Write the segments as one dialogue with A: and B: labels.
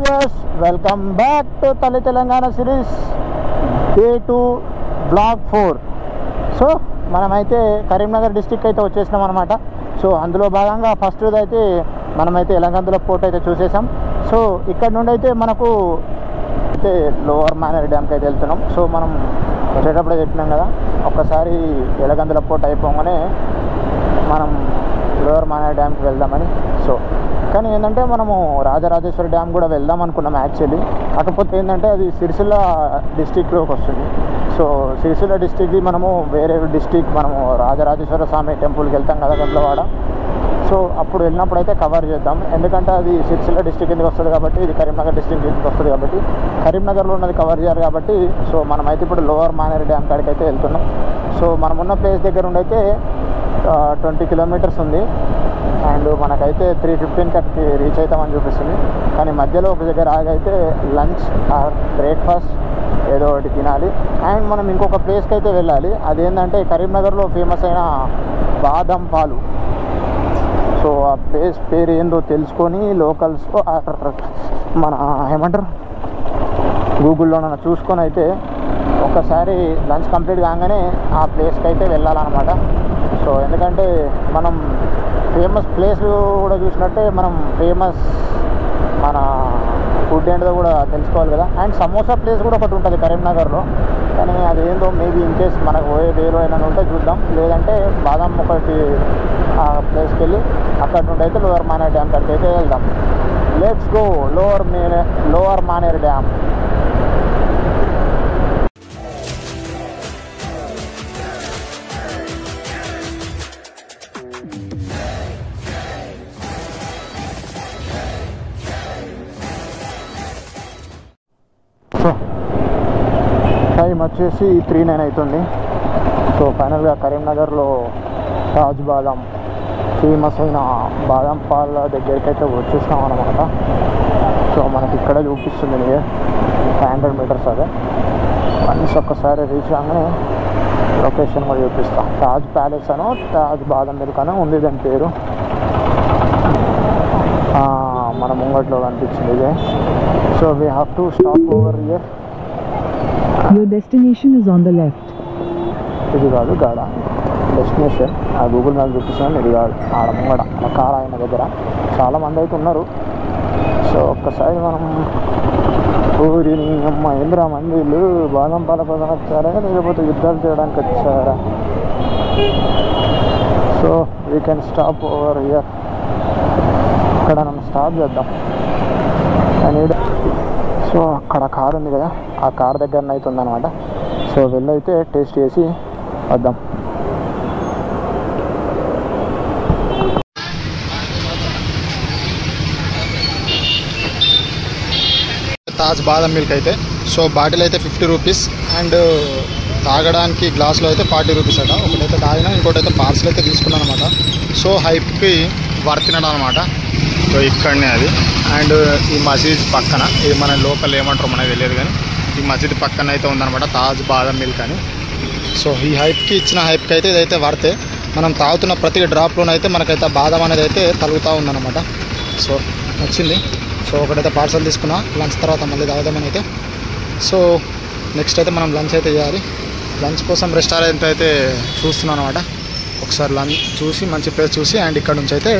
A: Viewers, welcome back to తల్లి Telangana series day 2 blog 4. So మనమైతే Karimnagar district అయితే వచ్చేసినాం అనమాట. సో అందులో భాగంగా ఫస్ట్ అయితే మనమైతే ఎలంగందుల పోర్ట్ అయితే చూసేసాం. సో ఇక్కడ నుండి అయితే మనకు అయితే లోవర్ మానేర్ డ్యామ్కి అయితే వెళ్తున్నాం. సో మనం వచ్చేటప్పుడే చెప్పినాం కదా, ఒక్కసారి ఎలగందుల పోర్ట్ అయిపోగానే మనం లోవర్ మానేర్ డ్యామ్కి వెళ్దామని. సో కానీ ఏంటంటే మనము రాజరాజేశ్వరి డ్యామ్ కూడా వెళ్దాం అనుకున్నాం యాక్చువల్లీ. కాకపోతే ఏంటంటే అది సిరిసిల్ల డిస్టిక్లోకి వస్తుంది. సో సిరిసిల్ల డిస్టిక్ది మనము వేరే డిస్టిక్, మనము రాజరాజేశ్వర స్వామి టెంపుల్కి వెళ్తాం కదా గంట్లవాడ. సో అప్పుడు వెళ్ళినప్పుడు అయితే కవర్ చేద్దాం, ఎందుకంటే అది సిరిసిల్ల డిస్టిక్ ఎందుకు వస్తుంది కాబట్టి, ఇది కరీంనగర్ డిస్టిక్ ఎందుకు వస్తుంది కాబట్టి కరీంనగర్లో ఉన్నది కవర్ చేయాలి కాబట్టి. సో మనమైతే ఇప్పుడు లోవర్ మానేర్ డ్యామ్ కాడికి అయితే వెళ్తున్నాం. సో మనం ఉన్న ప్లేస్ దగ్గర నుండి అయితే 20 కిలోమీటర్స్ ఉంది. అండ్ మనకైతే 3:15కి రీచ్ అవుతామని చూపిస్తుంది. కానీ మధ్యలో ఒక దగ్గర ఆగైతే లంచ్ ఆర్ బ్రేక్ఫాస్ట్ ఏదో ఒకటి తినాలి. అండ్ మనం ఇంకొక ప్లేస్కి అయితే వెళ్ళాలి. అదేంటంటే కరీంనగర్లో ఫేమస్ అయిన బాదం పాలు. సో ఆ ప్లేస్ పేరు ఏందో తెలుసుకొని లోకల్స్ మన ఏమంటారు గూగుల్లో చూసుకొని అయితే ఒక్కసారి లంచ్ కంప్లీట్ కాగానే ఆ ప్లేస్కి అయితే వెళ్ళాలన్నమాట. సో ఎందుకంటే మనం ఫేమస్ ప్లేస్ కూడా చూసినట్టే మనం ఫేమస్ మన ఫుడ్ ఏంటో కూడా తెలుసుకోవాలి కదా. అండ్ సమోసా ప్లేస్ కూడా ఒకటి ఉంటుంది కరీంనగర్లో, కానీ అది ఏందో మేబీ ఇన్ కేస్ మనకు పోయే వేరు అయినా ఉంటే చూద్దాం. లేదంటే బాదం ఒకటి ఆ ప్లేస్కి వెళ్ళి అక్కడ నుండి అయితే లోవర్ మానేర్ డ్యామ్ కాడికి అయితే వెళ్దాం. Let's go lower Maner dam. So time వచ్చేసి 3:09 అవుతుంది. సో ఫైనల్గా కరీంనగర్లో తాజ్ బాదం ఫేమస్ అయిన బాదం పాల దగ్గరికి అయితే వచ్చేసినాం అనమాట. సో మనకి ఇక్కడే చూపిస్తుంది నియర్ 500 మీటర్స్. అదే వన్స్ ఒక్కసారి రీచ్ కాగానే లొకేషన్ కూడా చూపిస్తాం. తాజ్ ప్యాలెస్ అనో తాజ్ బాదం మిల్క్ అనో ఉంది దాని పేరు. మన ముంగట్లో కనిపించింది ఇదే. So we have to stop over here.
B: Your destination is on the left.
A: ఇది కాదు గాడ డెస్టినేషన్, ఆ గూగుల్ మ్యాప్ చూపిస్తున్నాను. ఇది కాదు, ఆడ ముంగడ ఆ కార్ ఆయన దగ్గర చాలామంది అయితే ఉన్నారు. సో ఒక్కసారి మనం ఊరిని అమ్మ ఏంద్రా మంది వీళ్ళు బాదం పాల కోసం వచ్చారా లేకపోతే యుద్ధాలు చేయడానికి వచ్చారా? So we can stop over here. ఇక్కడ మనం స్టాప్ చేద్దాం. సో అక్కడ కార్ ఉంది కదా, ఆ కార్ దగ్గర అయితే ఉందన్నమాట. సో వెళ్ళైతే టేస్ట్ చేసి వద్దాం. తాజ్ బాదం మిల్క్ అయితే సో బాటిల్ అయితే 50 రూపీస్ అండ్ తాగడానికి గ్లాసులో అయితే 40 రూపీస్ అట. ఒకటైతే తాగినా, ఇంకోటైతే పార్సల్ అయితే తీసుకున్నాను అనమాట. సో హైప్కి వర్తినడం అనమాట. సో ఇక్కడనే అది. అండ్ ఈ మసీద్ పక్కన, ఇది మన లోకల్ ఏమంటారో మనకు తెలియదు కానీ ఈ మసీద్ పక్కన అయితే ఉందన్నమాట తాజ్ బాదం మిల్క్ అని. సో ఈ హైప్కి ఇచ్చిన హైప్కి అయితే ఇదైతే వర్తే. మనం తాగుతున్న ప్రతి డ్రాప్లోనైతే మనకైతే బాదం అనేది అయితే తలుగుతూ ఉందన్నమాట. సో వచ్చింది. సో ఒకటైతే పార్సల్ తీసుకున్నా, లంచ్ తర్వాత మళ్ళీ తాగుదామని అయితే. సో నెక్స్ట్ అయితే మనం లంచ్ అయితే చేయాలి. లంచ్ కోసం రెస్టారెంట్ అయితే చూస్తున్నాను అనమాట. ఒకసారి లంచ్ చూసి మంచి ప్లేస్ చూసి అండ్ ఇక్కడ నుంచి అయితే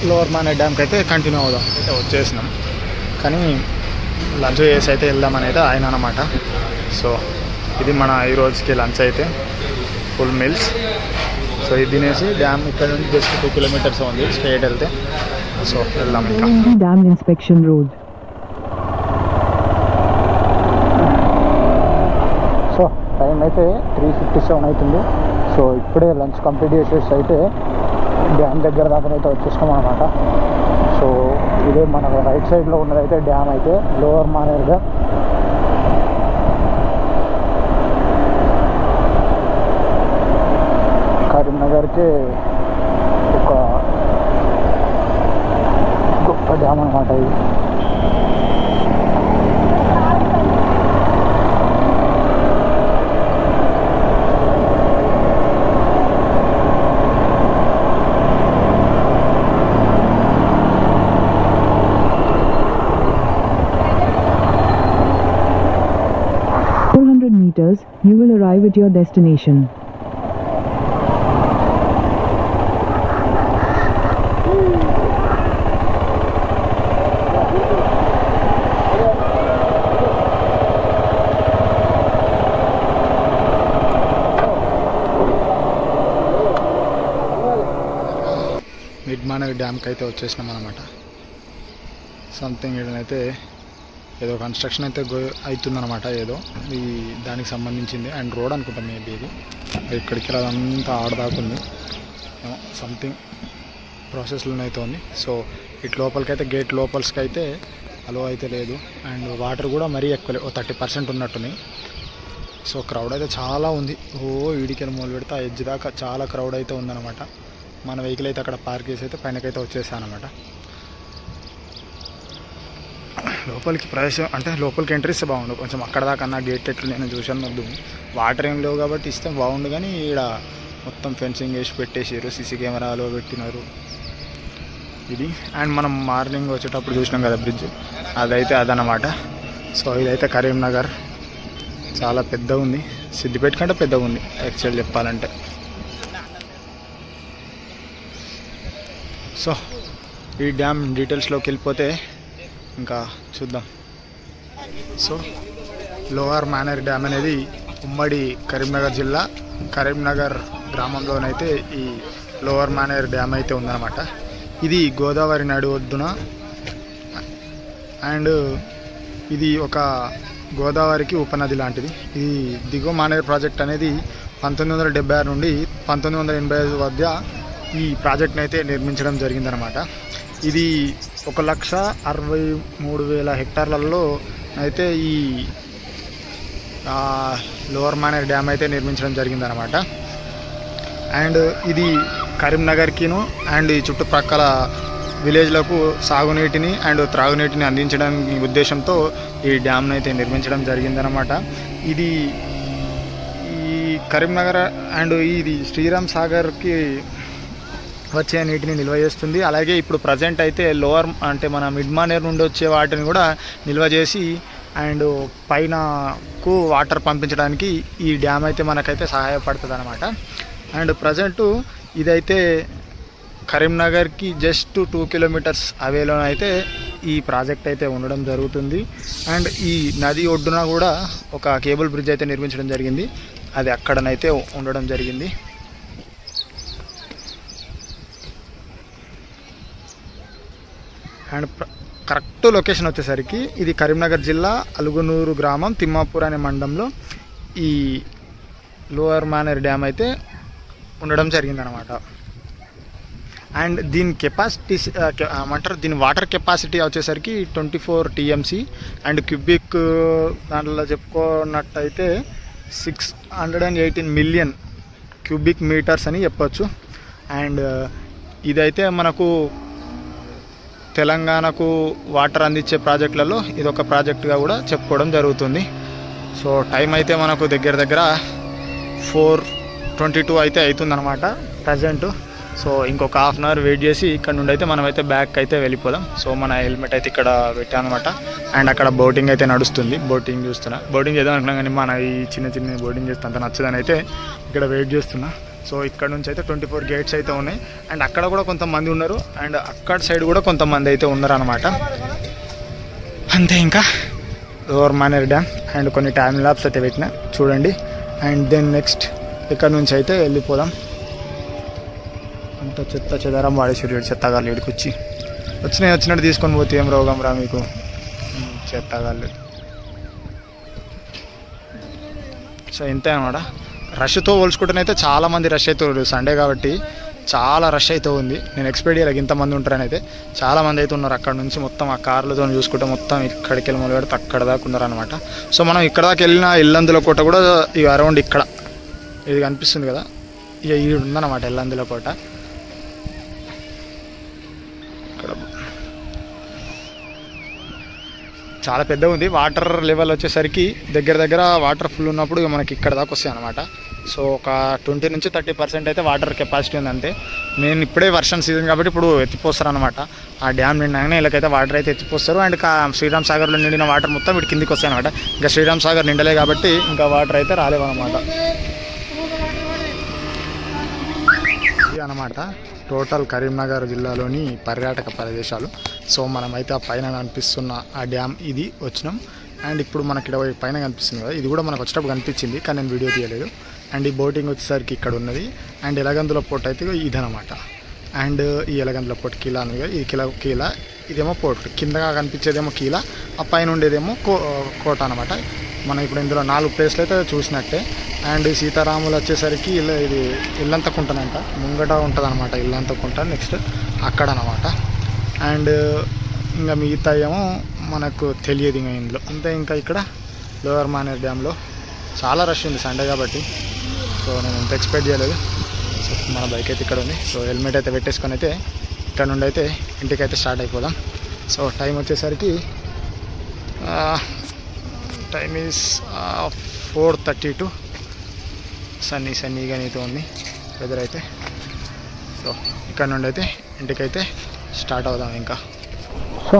A: లోవర్ మానేర్ డ్యామ్కి అయితే కంటిన్యూ అవుదాం. అయితే వచ్చేసినాం, కానీ లంచ్ చేసి అయితే వెళ్దామని అయితే ఆయన అనమాట. సో ఇది మన ఈ రోజుకి లంచ్ అయితే ఫుల్ మీల్స్. సో ఇది తినేసి డ్యామ్ ఇక్కడ నుంచి జస్ట్ 2 కిలోమీటర్స్ ఉంది స్ట్రైట్ వెళ్తే. సో వెళ్దాం ఇంకా.
B: Dam inspection road.
A: So time అయితే 3:57 అవుతుంది. సో ఇప్పుడే లంచ్ కంప్లీట్ చేసేసి అయితే డ్యామ్ దగ్గర దాకా అయితే వచ్చేసాం అనమాట. సో ఇదే మన రైట్ సైడ్లో ఉన్నదైతే డ్యామ్ అయితే లోవర్ మానేర్ డ్యామ్. కరీంనగర్కి ఒక గొప్ప డ్యామ్ అనమాట ఇది.
B: arrive at your destination.
A: Mid Manair డ్యామ్కి అయితే వచ్చేసినాం అనమాట. సంథింగ్ ఏదైతే ఏదో కన్స్ట్రక్షన్ అయితే అవుతుందన్నమాట, ఏదో ఈ దానికి సంబంధించింది. అండ్ రోడ్ అనుకుంటాం మేబీ ఇది, ఇక్కడికి అదంతా ఆడదాకుంది, సంథింగ్ ప్రాసెస్లోనే అయితే ఉంది. సో ఇటు లోపలికైతే గేట్ లోపలికి అయితే అలో అయితే లేదు. అండ్ వాటర్ కూడా మరీ ఎక్కువ 30% ఉన్నట్టున్నాయి. సో క్రౌడ్ అయితే చాలా ఉంది. ఈడికెళ్ళి మొదలు పెడితే ఆ ఎడ్జ్ దాకా చాలా క్రౌడ్ అయితే ఉందన్నమాట. మన వెహికల్ అయితే అక్కడ పార్క్ చేసి అయితే పైనకైతే వచ్చేసాను అనమాట. లోపలికి ప్రవేశం అంటే లోపలికి ఎంట్రీ ఇస్తే బాగుండు. కొంచెం అక్కడ దాకా నా గేట్ ఎట్లు నేను చూసాను వద్దు, వాటర్ ఏం లేవు కాబట్టి ఇస్తే బాగుండు. కానీ ఇక్కడ మొత్తం ఫెన్సింగ్ వేసి పెట్టేసారు, సీసీ కెమెరాలు పెట్టినారు ఇది. అండ్ మనం మార్నింగ్ వచ్చేటప్పుడు చూసినాం కదా బ్రిడ్జ్, అదైతే అదనమాట. సో ఇదైతే కరీంనగర్, చాలా పెద్దగా ఉంది, సిద్దిపేట కంటే పెద్దగా ఉంది యాక్చువల్ చెప్పాలంటే. సో ఈ డ్యామ్ డీటెయిల్స్లోకి వెళ్ళిపోతే ఇంకా చూద్దాం. సో లోవర్ మానేర్ డ్యామ్ అనేది ఉమ్మడి కరీంనగర్ జిల్లా కరీంనగర్ గ్రామంలోనైతే ఈ లోవర్ మానేర్ డ్యామ్ అయితే ఉందన్నమాట. ఇది గోదావరి నడి ఒడ్డున, అండ్ ఇది ఒక గోదావరికి ఉపనది లాంటిది. ఈ దిగువ మానేర్ ప్రాజెక్ట్ అనేది 1976 నుండి 1985 మధ్య ఈ ప్రాజెక్ట్ని అయితే నిర్మించడం జరిగిందనమాట. ఇది 1,63,000 హెక్టార్లలో అయితే ఈ లోవర్ మానేర్ డ్యామ్ అయితే నిర్మించడం జరిగిందనమాట. అండ్ ఇది కరీంనగర్కిను అండ్ ఈ చుట్టుప్రక్కల విలేజ్లకు సాగునీటిని అండ్ త్రాగునీటిని అందించడం ఉద్దేశంతో ఈ డ్యామ్ను అయితే నిర్మించడం జరిగిందనమాట. ఇది ఈ కరీంనగర్ అండ్ ఇది శ్రీరామ్ సాగర్కి వచ్చే నీటిని నిల్వ చేస్తుంది. అలాగే ఇప్పుడు ప్రజెంట్ అయితే లోవర్ అంటే మన మిడ్మానేర్ నుండి వచ్చే వాటిని కూడా నిల్వ చేసి అండ్ పైనకు వాటర్ పంపించడానికి ఈ డ్యామ్ అయితే మనకైతే సహాయపడుతుంది అనమాట. అండ్ ప్రజెంట్ ఇదైతే కరీంనగర్కి జస్ట్ 2 కిలోమీటర్స్ అవేలో అయితే ఈ ప్రాజెక్ట్ అయితే ఉండడం జరుగుతుంది. అండ్ ఈ నది ఒడ్డున కూడా ఒక కేబుల్ బ్రిడ్జ్ అయితే నిర్మించడం జరిగింది, అది అక్కడనైతే ఉండడం జరిగింది. అండ్ కరెక్ట్ లొకేషన్ వచ్చేసరికి ఇది కరీంనగర్ జిల్లా అలుగునూరు గ్రామం తిమ్మాపూర్ అనే మండలంలో ఈ లోవర్ మానేర్ డ్యామ్ అయితే ఉండడం జరిగిందనమాట. అండ్ దీని కెపాసిటీ ఏమంటారు, దీని వాటర్ కెపాసిటీ వచ్చేసరికి 24 TMC అండ్ క్యూబిక్ దాంట్లో చెప్పుకున్నట్టయితే 618 మిలియన్ క్యూబిక్ మీటర్స్ అని చెప్పొచ్చు. అండ్ ఇదైతే మనకు తెలంగాణకు వాటర్ అందించే ప్రాజెక్టులలో ఇదొక ప్రాజెక్టుగా కూడా చెప్పుకోవడం జరుగుతుంది. సో టైం అయితే మనకు దగ్గర 4:22 అయితే అవుతుందన్నమాట ప్రజెంట్. సో ఇంకొక హాఫ్ అన్ అవర్ వెయిట్ చేసి ఇక్కడ నుండి అయితే మనమైతే బ్యాక్ అయితే వెళ్ళిపోదాం. సో మన హెల్మెట్ అయితే ఇక్కడ పెట్టామన్నమాట. అండ్ అక్కడ బోటింగ్ అయితే నడుస్తుంది, బోటింగ్ చూస్తున్నా. బోటింగ్ చేద్దాం అనుకున్నా కానీ మన ఈ చిన్న బోటింగ్ చేస్తే అంత నచ్చదని అయితే ఇక్కడ వెయిట్ చేస్తున్నా. సో ఇక్కడ నుంచి అయితే 24 గేట్స్ అయితే ఉన్నాయి. అండ్ అక్కడ కూడా కొంతమంది ఉన్నారు, అండ్ అక్కడ సైడ్ కూడా కొంతమంది అయితే ఉన్నారు అనమాట. అంతే ఇంకా లోవర్ మానేర్ డ్యామ్ అండ్ కొన్ని టైమ్ ల్యాబ్స్ అయితే పెట్టిన చూడండి. అండ్ దెన్ నెక్స్ట్ ఇక్కడ నుంచి అయితే వెళ్ళిపోదాం. అంత చెత్త చెదారం వాడేసారు, చెత్తగాళ్ళు ఇక్కడికి వచ్చినట్టు తీసుకొని పోతే ఏం రోగం రా మీకు, చెత్తగాళ్ళు. సో ఇంతే అనమాట. రష్తో పోల్చుకుంటేనైతే చాలామంది రష్ అవుతారు, సండే కాబట్టి చాలా రష్ అయితే ఉంది. నేను ఎక్స్పెక్ట్ చేయలేదు ఇంతమంది ఉంటారని అయితే. చాలామంది అయితే ఉన్నారు. అక్కడ నుంచి మొత్తం ఆ కార్లతో చూసుకుంటే మొత్తం ఇక్కడికి వెళ్ళి మొదలు పెడితే అక్కడ దాకా ఉన్నారు అనమాట. సో మనం ఇక్కడ దాకా వెళ్ళిన ఇల్లందుల కోట కూడా ఇక అరౌండ్ ఇక్కడ ఇది కనిపిస్తుంది కదా, ఇక ఇది ఉందన్నమాట ఇల్లందుల కోట. ఇక్కడ
C: చాలా పెద్దగా ఉంది. వాటర్ లెవెల్ వచ్చేసరికి దగ్గర వాటర్ ఫుల్ ఉన్నప్పుడు మనకి ఇక్కడ దాకా వస్తాయి అనమాట. సో ఒక 20 నుంచి 30% అయితే వాటర్ కెపాసిటీ ఉంది అంతే. నేను ఇప్పుడే వర్షం సీజన్ కాబట్టి ఇప్పుడు ఎత్తిపోస్తారు అనమాట. ఆ డ్యామ్ నిండగానే వీళ్ళకైతే వాటర్ అయితే ఎత్తిపోస్తారు. అండ్ శ్రీరామ్ సాగర్లో నిండిన వాటర్ మొత్తం వీటి కిందికి వస్తాయి అనమాట. ఇంకా శ్రీరామ్ సాగర్ నిండలే కాబట్టి ఇంకా వాటర్ అయితే రాలేవన్నమాట. ఇది అనమాట టోటల్ కరీంనగర్ జిల్లాలోని పర్యాటక ప్రదేశాలు. సో మనమైతే ఆ పైన కనిపిస్తున్న ఆ డ్యామ్ ఇది వచ్చినాం. అండ్ ఇప్పుడు మనకి ఇక్కడ పైన కనిపిస్తుంది కదా, ఇది కూడా మనకు వచ్చేటప్పుడు కనిపించింది కానీ నేను వీడియో తీయలేదు. అండ్ ఈ బోటింగ్ వచ్చేసరికి ఇక్కడ ఉన్నది. అండ్ ఎలగందుల పోర్ట్ అయితే ఇదనమాట. అండ్ ఈ ఎలగందుల పోర్ట్ కీలా అనేది కదా, ఇది కీలా ఇదేమో పోర్ట్, కిందగా కనిపించేదేమో కీలా, ఆ పైన ఉండేదేమో కోట అనమాట. మనం ఇప్పుడు ఇందులో 4 ప్లేస్లు అయితే చూసినట్టే. అండ్ సీతారాములు వచ్చేసరికి ఇది ఇల్లంతకుంటనంట, ముంగట ఉంటుంది అనమాట ఇల్లంతకుంట. నెక్స్ట్ అక్కడ అనమాట. అండ్ ఇంకా మిగతా ఏమో మనకు తెలియదు ఇంకా ఇందులో అంతే. ఇంకా ఇక్కడ లోవర్ మానేర్ డ్యామ్లో చాలా రష్ ఉంది సండే కాబట్టి. సో నేను ఎంత ఎక్స్పెక్ట్ చేయలేదు. సో మన బైక్ అయితే ఇక్కడ ఉంది. సో హెల్మెట్ అయితే పెట్టేసుకొని అయితే ఇక్కడ నుండి అయితే ఇంటికైతే స్టార్ట్ అయిపోదాం. సో టైం వచ్చేసరికి టైమ్ ఈజ్ 4:32. సన్నీగా అయితే ఉంది వెదర్ అయితే. సో ఇక్కడ నుండి అయితే ఇంటికైతే స్టార్ట్ అవుదాం ఇంకా.
A: సో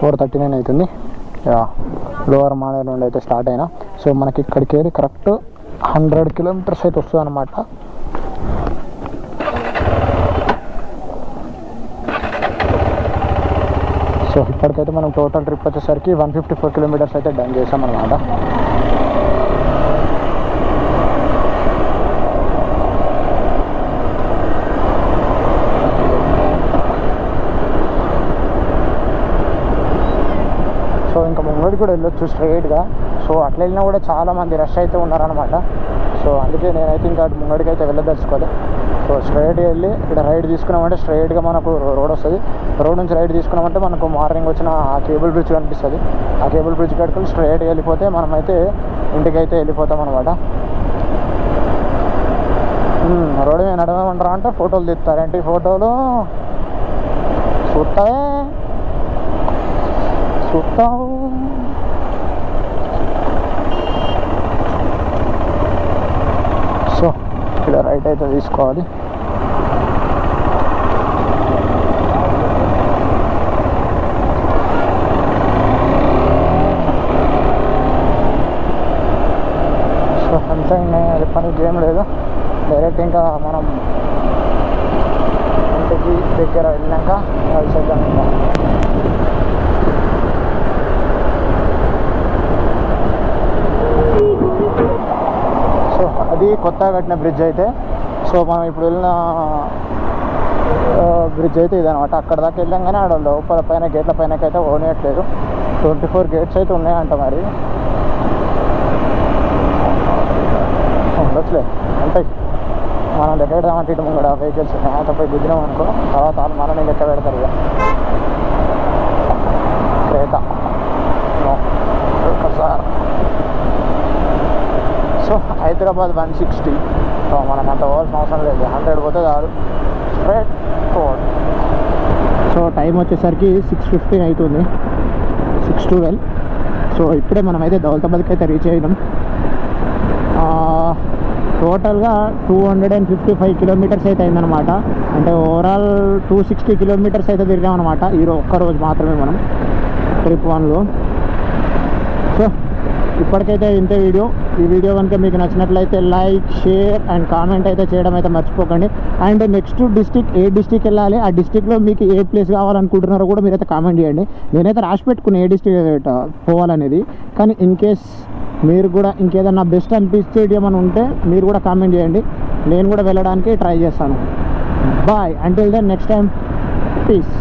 A: 4:39 అవుతుంది. లోవర్ మానేర్ నుండి అయితే స్టార్ట్ అయినా. సో మనకి ఇక్కడికి వెళ్ళి కరెక్ట్ 100 కిలోమీటర్స్ అయితే వస్తుంది అనమాట. సో ఇప్పటికైతే మనం టోటల్ ట్రిప్ వచ్చేసరికి 154 కిలోమీటర్స్ అయితే డన్ చేసాం అనమాట. సో ఇంకా ముంగడికి కూడా వెళ్ళొచ్చు స్ట్రైట్గా. సో అట్లా వెళ్ళినా కూడా చాలామంది రష్ అయితే ఉన్నారనమాట. సో అందుకే నేనైతే ఇంకా ముంగడికి అయితే వెళ్ళదలుచుకోవాలి. సో స్ట్రైట్గా వెళ్ళి ఇక్కడ రైడ్ తీసుకున్నామంటే స్ట్రైట్గా మనకు రోడ్ వస్తుంది. రోడ్ నుంచి రైడ్ తీసుకున్నామంటే మనకు మార్నింగ్ వచ్చిన ఆ కేబుల్ బ్రిడ్జ్ కనిపిస్తుంది. ఆ కేబుల్ బ్రిడ్జ్ కట్టుకొని స్ట్రైట్గా వెళ్ళిపోతే మనమైతే ఇంటికైతే వెళ్ళిపోతాం అనమాట. రోడ్ మీద నడవమంటారా అంటే ఫోటోలు తీస్తారేంటి? ఫోటోలు చూస్తావు. సో ఇక్కడ రైట్ అయితే తీసుకోవాలి. సో అంతే, నేను పనికి ఏం లేదు. డైరెక్ట్ ఇంకా మనం ఇంటికి దగ్గర వెళ్ళినాక కలిసేద్దాం. ఇంకా సో అది కొత్తగా కట్టిన బ్రిడ్జ్ అయితే. సో మనం ఇప్పుడు వెళ్ళిన బ్రిడ్జ్ అయితే ఇదనమాట. అక్కడ దాకా వెళ్ళాం కానీ ఆడ లోపల పైన గేట్ల పైనకైతే ఓనేయట్లేదు. 24 గేట్స్ అయితే ఉన్నాయంట. మరి ఉండొచ్చులే అంటే మనం లెక్క పెడదామంటే ఇటు ముంగడ వెహికల్స్ పోయి గుద్దినాం అనుకో, తర్వాత వాళ్ళు మనని లెక్క పెడతారు. ఇక క్రేతా ఒకసారి. సో హైదరాబాద్ 160. సో మనకు అంత పోవాల్సిన అవసరం లేదు, 100 పోతే చాలు స్ట్రైట్ రోడ్. సో టైం వచ్చేసరికి 6:15 అవుతుంది, 6:12. సో ఇప్పుడే మనమైతే దౌలతాబాద్కి అయితే రీచ్ అయినాం. టోటల్గా 255 కిలోమీటర్స్ అయితే అయిందనమాట. అంటే ఓవరాల్ 260 కిలోమీటర్స్ అయితే తిరిగామన్నమాట ఒక్కరోజు మాత్రమే మనం ట్రిప్ 1లో. సో ఇప్పటికైతే ఇంతే వీడియో. ఈ వీడియో కనుక మీకు నచ్చినట్లయితే లైక్, షేర్ అండ్ కామెంట్ అయితే చేయడం అయితే మర్చిపోకండి. And next district A district వెళ్ళాలి, ఆ డిస్టిక్లో మీకు ఏ ప్లేస్ కావాలనుకుంటున్నారో కూడా మీరైతే కామెంట్ చేయండి. నేనైతే రాసి పెట్టుకుని ఏ డిస్టిక్ పోవాలనేది. కానీ ఇన్ కేస్ మీరు కూడా ఇంకేదన్నా బెస్ట్ అనిపించేది ఏమైనా ఉంటే మీరు కూడా కామెంట్ చేయండి, నేను కూడా వెళ్ళడానికి ట్రై చేస్తాను. Bye, until then next time, piece.